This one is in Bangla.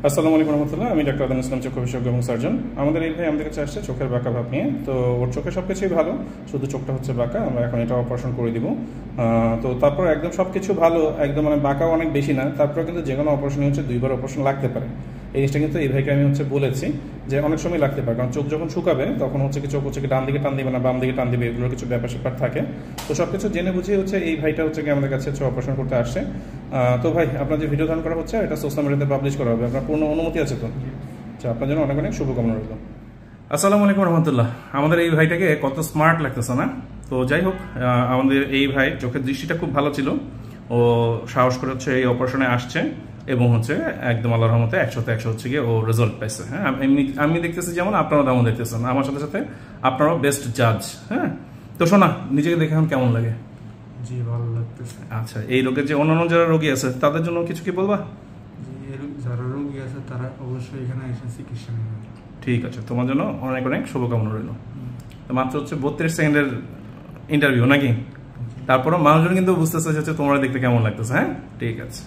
আসসালামু আলাইকুম রহমতুল্লাহ। আমি ডাক্তার আদান ইসলাম, চক্ষু বিশেষজ্ঞ এবং সার্জন। আমাদের এই ভাই আমাদের কাছে আসছে চোখের বাঁকা ভাব নিয়ে। তো ওর চোখে সব কিছুই ভালো, শুধু চোখটা হচ্ছে বাঁকা। আমরা এখন এটা অপারেশন করে দিব। তো তারপর একদম সব কিছু ভালো, একদম মানে বাঁকাও অনেক বেশি না। তারপরে কিন্তু যে কোনো অপারেশন হচ্ছে 2বার অপারেশন লাগতে পারে। এই জিনিসটা কিন্তু এই ভাইকে আমি বলেছি যে অনেক সময় লাগতে পারে, কারণ চোখ যখন শুকাবে তখন চোখ ডান দিকে টান দিবে না বাম দিকে টান দিবে, এগুলোর কিছু ব্যাপার স্যাপার থাকে। তো সব কিছু জেনে বুঝিয়ে এই ভাইটা আমাদের কাছে অপারেশন করতে আসছে। তো ভাই, আপনার যে ভিডিও ধারণ করা হচ্ছে এটা সোশ্যাল মিডিয়াতে পাবলিশ করা হবে, আপনার পূর্ণ অনুমতি আছে তো? আচ্ছা, আপনার জন্য অনেক অনেক শুভকামনা রইল। আসসালামু আলাইকুম রহমতুল্লাহ। আমাদের এই ভাইটাকে কত স্মার্ট লাগতেছে না? তো যাই হোক, আমাদের এই ভাই চোখের দৃষ্টিটা খুব ভালো ছিল। ও সাহস করে এই অপারেশনে আসছে এবং একদম আল্লাহর রহমতে 100তে 100 গিয়ে ও রেজাল্ট পাইছে। হ্যাঁ, আমি দেখতেছি যেমন আপনারাও তেমন দেখতেছেন, আমার সাথে সাথে আপনারাও বেস্ট জাজ। হ্যাঁ, তো শোনা, নিজেকে দেখে এখন কেমন লাগে? জি, ভালো লাগতেছে। আচ্ছা, এই রোগের যে অন্যান্য যারা রোগী আছে তাদের জন্য কিছু কি বলবা? যারা রোগী আছে তারা অবশ্যই এখানে এসে চিকিৎসা নেবেন। ঠিক আছে, তোমার জন্য অনেক অনেক শুভকামনা রইল। মাত্র 32 সেকেন্ডের ইন্টারভিউ নাকি? তারপরে মানুষজন কিন্তু বুঝতেছে তোমরা দেখতে কেমন লাগতেছে। হ্যাঁ, ঠিক আছে।